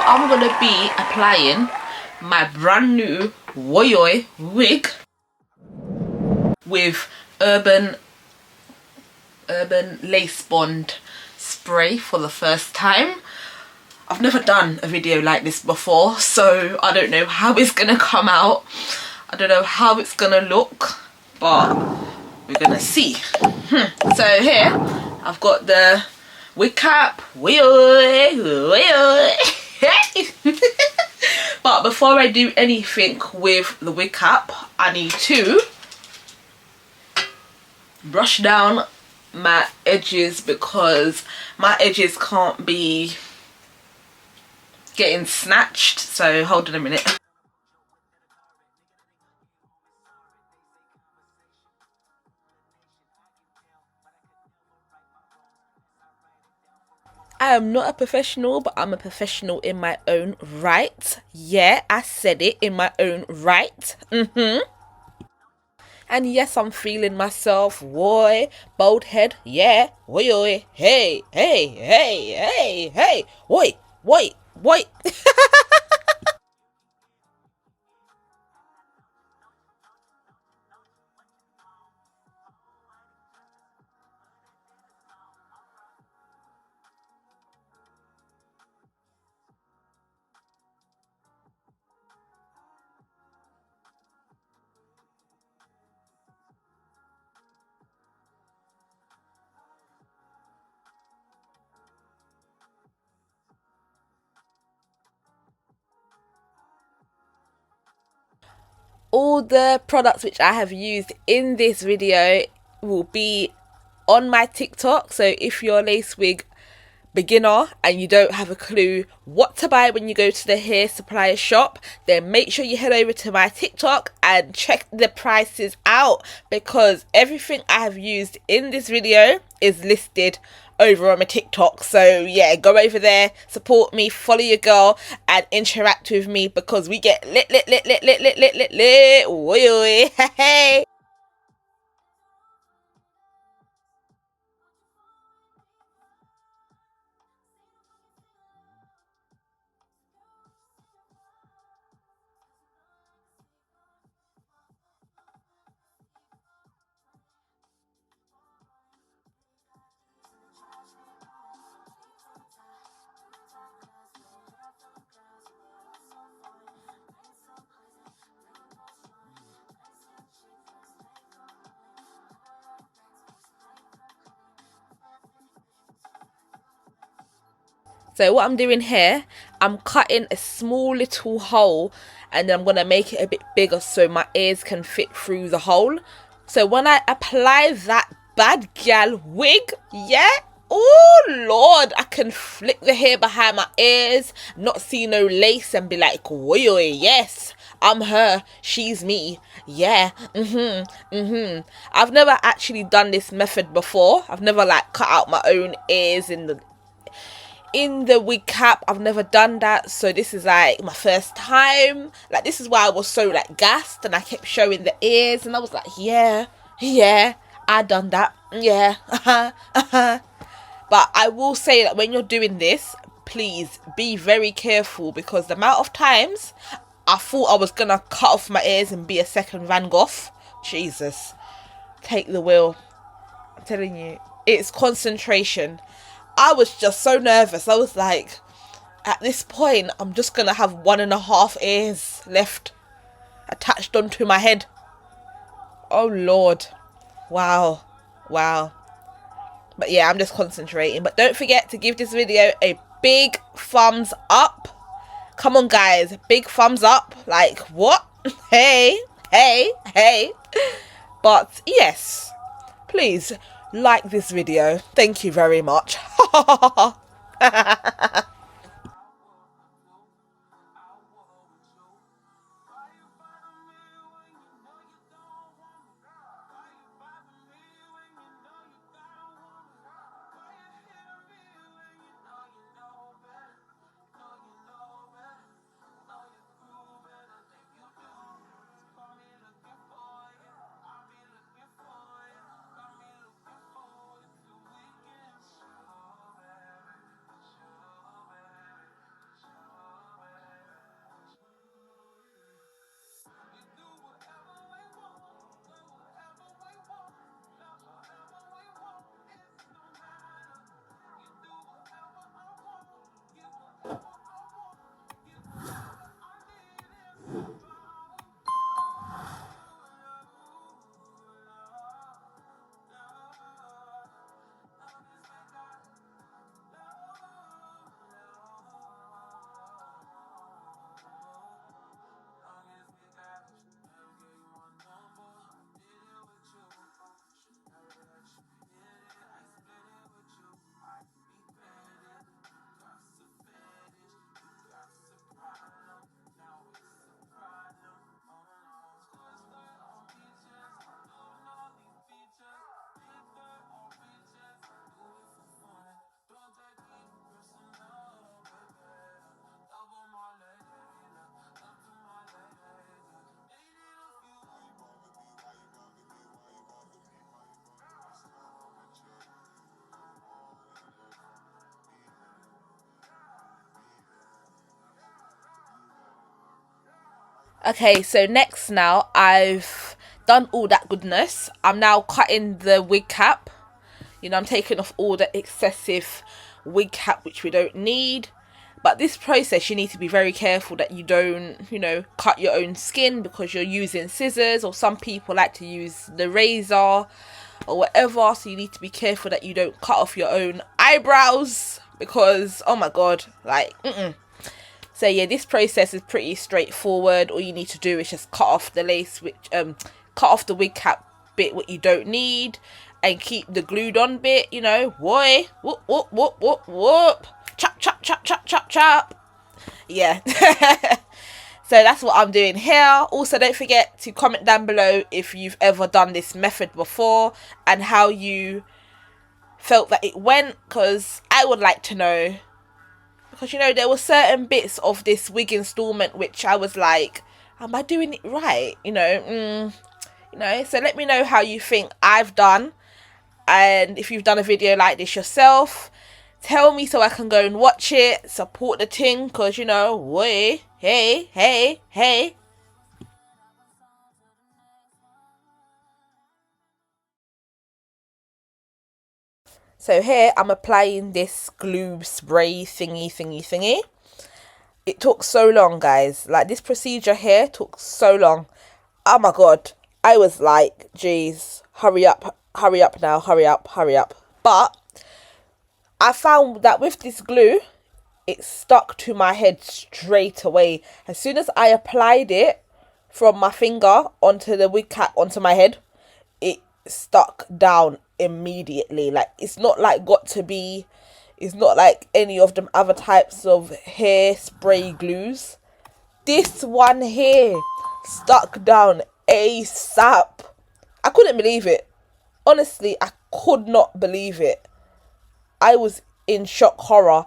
I'm gonna be applying my brand new Woyoi wig with urban lace bond spray for the first time. I've never done a video like this before, so I don't know how it's gonna come out. I don't know how it's gonna look, but we're gonna see. So here I've got the wig cap. But before I do anything with the wig cap, I need to brush down my edges because my edges can't be getting snatched. So hold on a minute. I am not a professional, but I'm a professional in my own right. Yeah, I said it, in my own right. And yes, I'm feeling myself. Woy, bald head. Yeah. Woy, woy. Hey, hey, hey, hey, hey. Woy, woy, woy. All the products which I have used in this video will be on my TikTok. So if you're a lace wig beginner and you don't have a clue what to buy when you go to the hair supplier shop, then make sure you head over to my TikTok and check the prices out, because everything I have used in this video is listed over on my TikTok. So yeah, go over there, support me, follow your girl and interact with me, because we get lit. Oi, hey. So what I'm doing here, I'm cutting a small little hole and then I'm going to make it a bit bigger so my ears can fit through the hole. So when I apply that bad gal wig, yeah, oh Lord, I can flick the hair behind my ears, not see no lace and be like, oi, yes, I'm her, she's me, yeah, I've never actually done this method before. I've never like cut out my own ears in the wig cap. I've never done that, so this is like my first time. Like, this is why I was so like gassed and I kept showing the ears and I was like, yeah, I done that, yeah. But I will say that when you're doing this, please be very careful, because the amount of times I thought I was gonna cut off my ears and be a second Van Gogh. Jesus, take the wheel. I'm telling you, it's concentration. I was just so nervous. I was like, at this point, I'm just going to have 1.5 ears left attached onto my head. Oh, Lord. Wow. But yeah, I'm just concentrating. But don't forget to give this video a big thumbs up. Come on, guys. Big thumbs up. Like, what? Hey. But yes, please like this video. Thank you very much. Okay, so next now I've done all that goodness. I'm now cutting the wig cap. You know, I'm taking off all the excessive wig cap which we don't need. But this process, you need to be very careful that you don't, you know, cut your own skin because you're using scissors, or some people like to use the razor or whatever. So you need to be careful that you don't cut off your own eyebrows because, oh my god, like, So yeah, this process is pretty straightforward. All you need to do is just cut off the lace, cut off the wig cap bit what you don't need, and keep the glued on bit. You know, boy, whoop whoop whoop whoop whoop, chop chop chop chop chop chop. Yeah. So that's what I'm doing here. Also, don't forget to comment down below if you've ever done this method before and how you felt that it went, because I would like to know. Because, you know, there were certain bits of this wig installment which I was like, am I doing it right? You know, so let me know how you think I've done. And if you've done a video like this yourself, tell me so I can go and watch it, support the ting, because, you know, way, hey, hey, hey. So here I'm applying this glue spray thingy. It took so long, guys. Like, this procedure here took so long. Oh my god. I was like, geez, hurry up now, hurry up. But I found that with this glue, it stuck to my head straight away. As soon as I applied it from my finger onto the wig cap onto my head, it stuck down immediately. Like, it's not like it's not like any of them other types of hairspray glues. This one here stuck down ASAP. I couldn't believe it. Honestly, I could not believe it. I was in shock horror.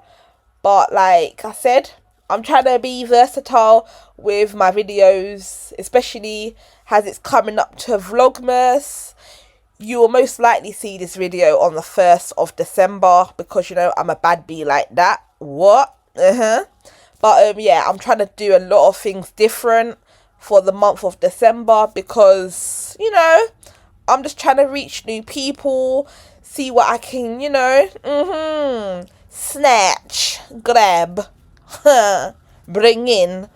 But like I said, I'm trying to be versatile with my videos, especially as it's coming up to Vlogmas. You will most likely see this video on the 1st of December because, you know, I'm a bad bee like that. What? But yeah, I'm trying to do a lot of things different for the month of December because, you know, I'm just trying to reach new people, see what I can, you know, snatch, grab, bring in,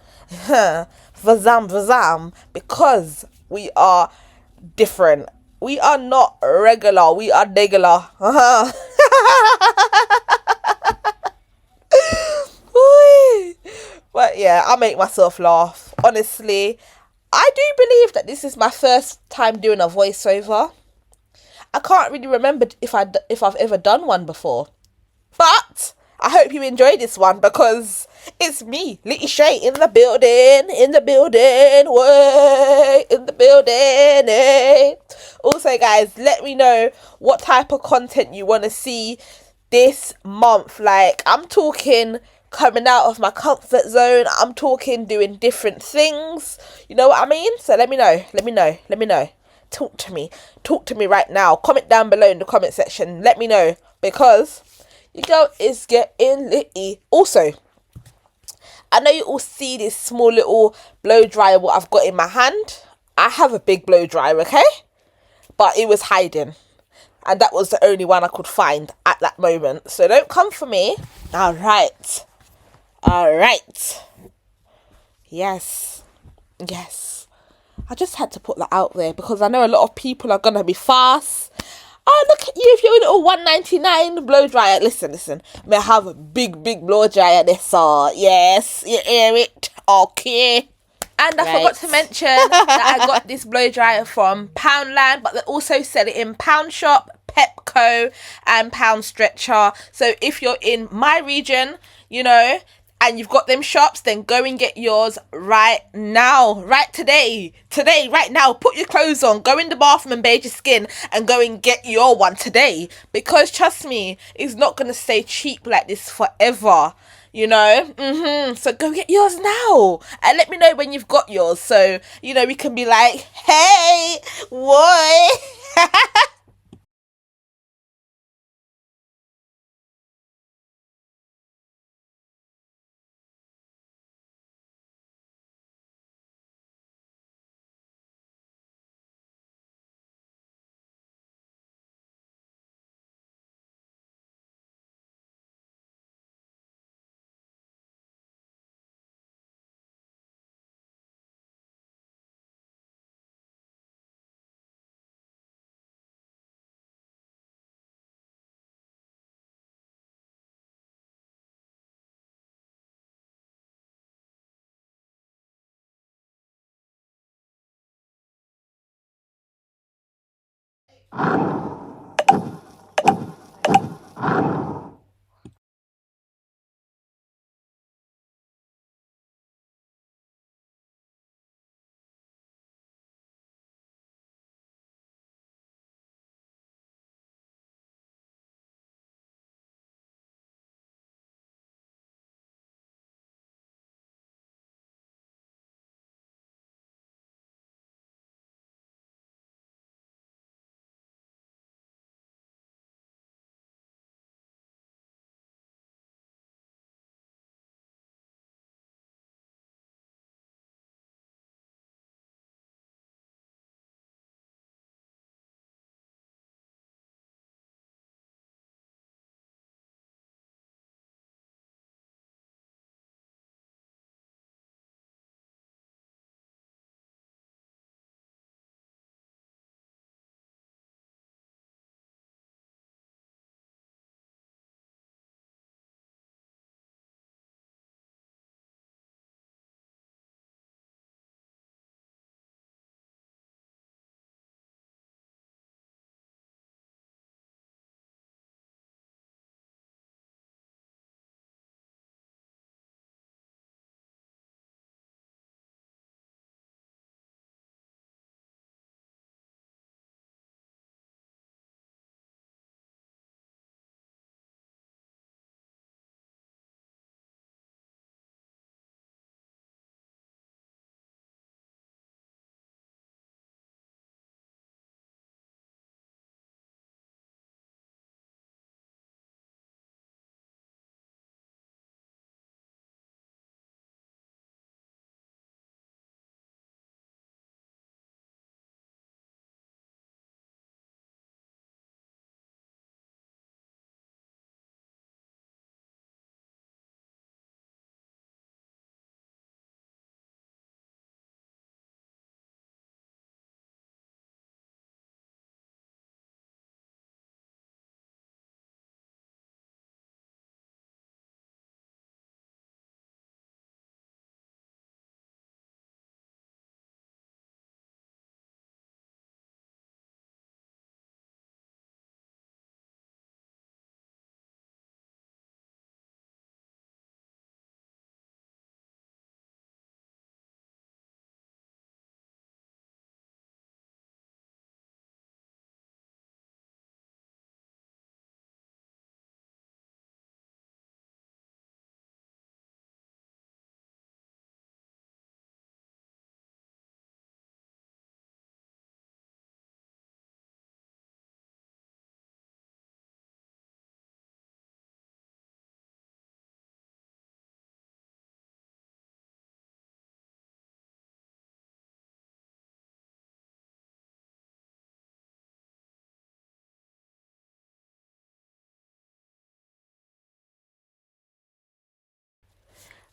vazam, because we are different. We are not regular, we are regular. But yeah, I make myself laugh. Honestly, I do believe that this is my first time doing a voiceover. I can't really remember if I've ever done one before. But I hope you enjoy this one because it's me, Little Shay, in the building, way, in the building. Eh. Also, guys, let me know what type of content you want to see this month. Like, I'm talking coming out of my comfort zone. I'm talking doing different things. You know what I mean? So let me know. Talk to me right now. Comment down below in the comment section. Let me know because your girl is getting litty. Also, I know you all see this small little blow dryer what I've got in my hand. I have a big blow dryer, okay? But it was hiding. And that was the only one I could find at that moment. So don't come for me. Alright. Yes. I just had to put that out there because I know a lot of people are going to be fast. Oh, look at you if you're a little 199 blow dryer. Listen. May I have a big blow dryer this yes, you hear it? Okay. And I forgot to mention that I got this blow dryer from Poundland, but they also sell it in Pound Shop, Pepco, and Pound Stretcher. So if you're in my region, you know, and you've got them shops, then go and get yours right now. Right today, right now. Put your clothes on, go in the bathroom and bathe your skin and go and get your one today. Because trust me, it's not going to stay cheap like this forever. You know, so go get yours now and let me know when you've got yours. So, you know, we can be like, hey, what?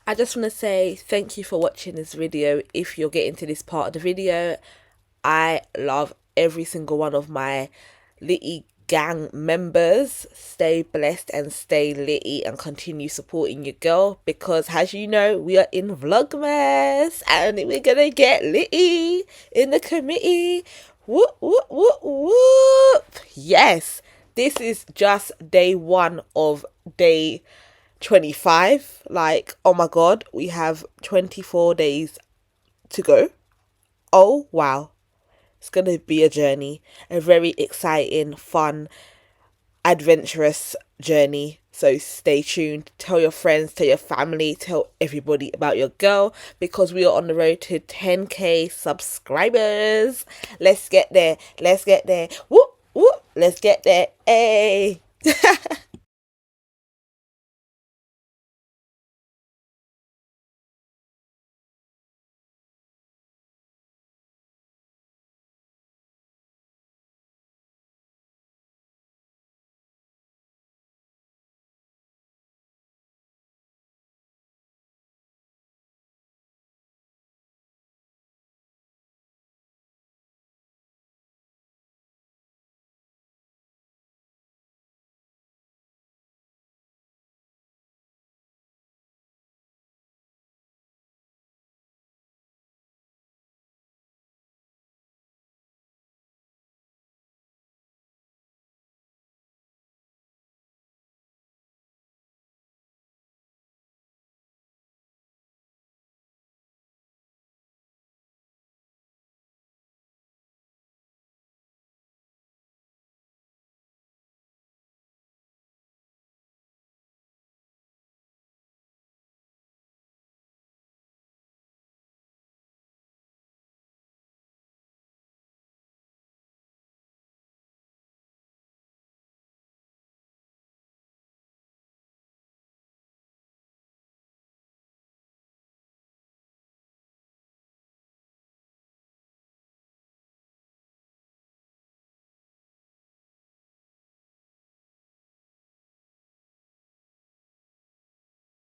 I just want to say thank you for watching this video. If you're getting to this part of the video, I love every single one of my Litty gang members. Stay blessed and stay litty and continue supporting your girl, because as you know, we are in Vlogmas and we're gonna get litty in the committee. Whoop whoop whoop whoop. Yes, this is just day one of day 25. Like, oh my god, we have 24 days to go. Oh wow, it's gonna be a journey, a very exciting, fun, adventurous journey. So stay tuned. Tell your friends, tell your family, tell everybody about your girl, because we are on the road to 10k subscribers. Let's get there. Let's get there. Whoop whoop. Let's get there. Hey.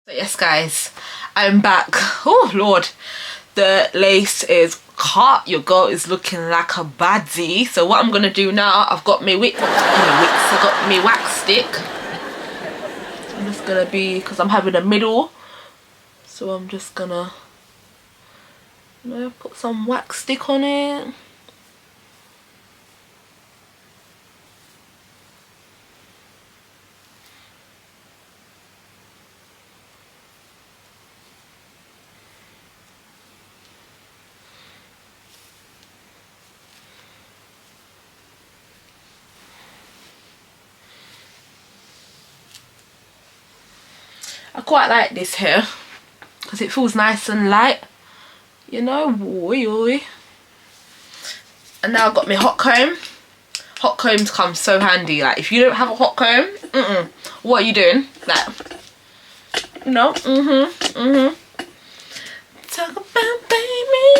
So yes guys, I'm back. Oh lord, the lace is cut. Your girl is looking like a baddie. So what I'm gonna do now, I've got my I got my wax stick. I'm just gonna be, because I'm having a middle, so I'm just gonna, you know, put some wax stick on it. I quite like this hair because it feels nice and light, you know. Oi. And now I've got my hot comb. Hot combs come so handy. Like if you don't have a hot comb, what are you doing? Like, no, talk about baby.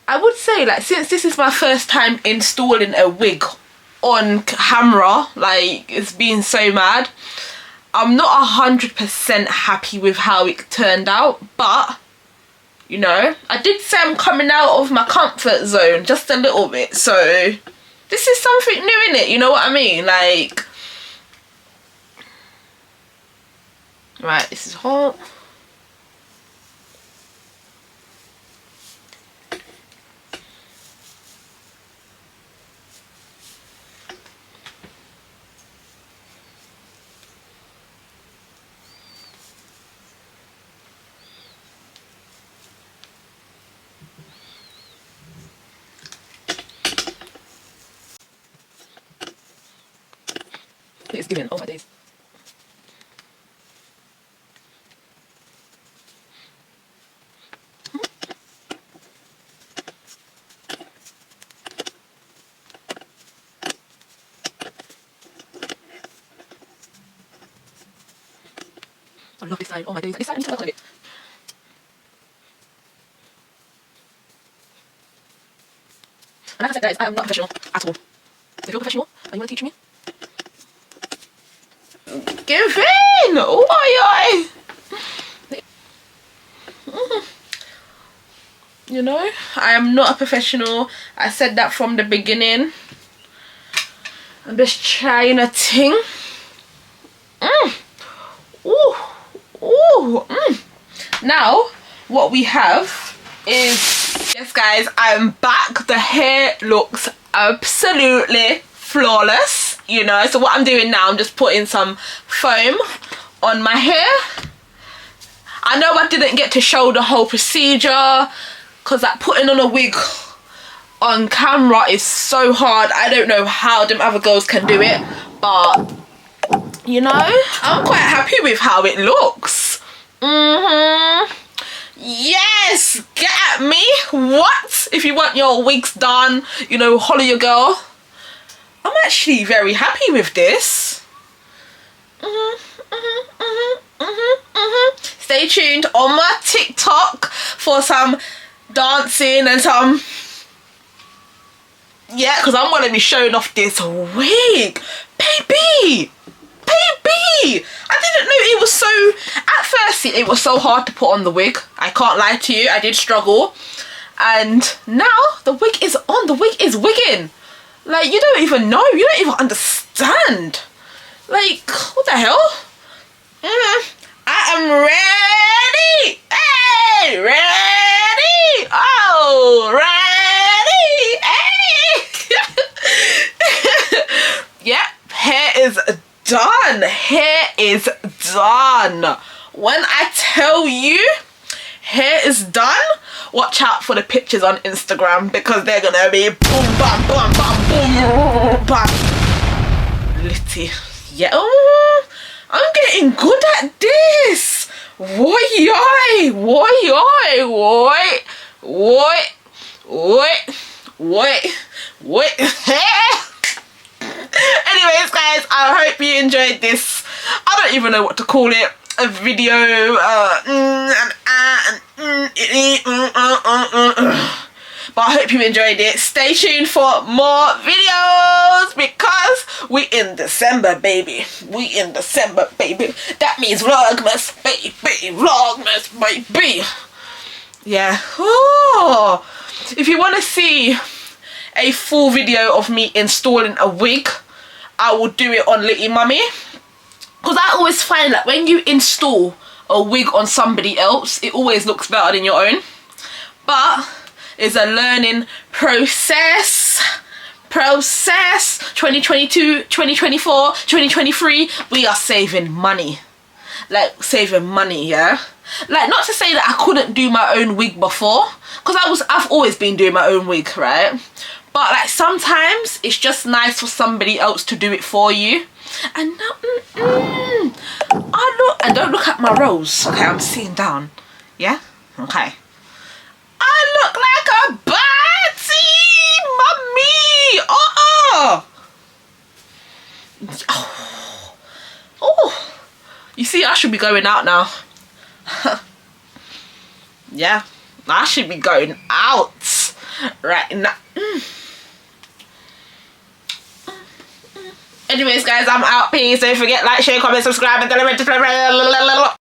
I would say, like, since this is my first time installing a wig on camera, like, it's been so mad, I'm not 100% happy with how it turned out, but you know, I did say I'm coming out of my comfort zone just a little bit, so this is something new, in it, you know what I mean? Like, right, this is hot. It's giving, oh my days. I love this side, oh my days. This side, I need to work on it. And like I said guys, I am not professional at all. So if you're professional and you want to teach me, give in! Oh you know, I am not a professional. I said that from the beginning. I'm just trying a thing. Now what we have is, yes guys, I'm back. The hair looks absolutely flawless, you know. So what I'm doing now, I'm just putting some foam on my hair. I know I didn't get to show the whole procedure because like putting on a wig on camera is so hard. I don't know how them other girls can do it, but you know, I'm quite happy with how it looks. Yes, get at me. What? If you want your wigs done, you know, holler your girl. I'm actually very happy with this. Stay tuned on my TikTok for some dancing and some, yeah, because I'm going to be showing off this wig. Baby, I didn't know it was so, at first it was so hard to put on the wig. I can't lie to you, I did struggle. And now the wig is on, the wig is wigging. Like, you don't even know, you don't even understand. Like, what the hell? I am ready. Hey, ready. Oh, ready. Hey. Yeah, hair is done. Hair is done. When I tell you hair is done, watch out for the pictures on Instagram because they're gonna be boom bam bam bam boom bam. Litty. Yeah, I'm getting good at this. Why? Anyways guys, I hope you enjoyed this, I don't even know what to call it, a video, But I hope you enjoyed it. Stay tuned for more videos because we in December, baby. We in December, baby. That means Vlogmas, baby. Vlogmas, baby. Yeah. Oh. If you want to see a full video of me installing a wig, I will do it on Litty Mummy. Because I always find that when you install a wig on somebody else, it always looks better than your own. But it's a learning process. 2022, 2024, 2023, we are saving money. Like, saving money, yeah? Like, not to say that I couldn't do my own wig before, because I've always been doing my own wig, right? But like sometimes it's just nice for somebody else to do it for you. And now, and don't look at my rose. Okay, I'm sitting down. Yeah? Okay. I look like a birdie, mummy. Oh. You see, I should be going out now. Yeah, I should be going out right now. Anyways, guys, I'm out. Peace. Don't forget, like, share, comment, subscribe, and tell everyone to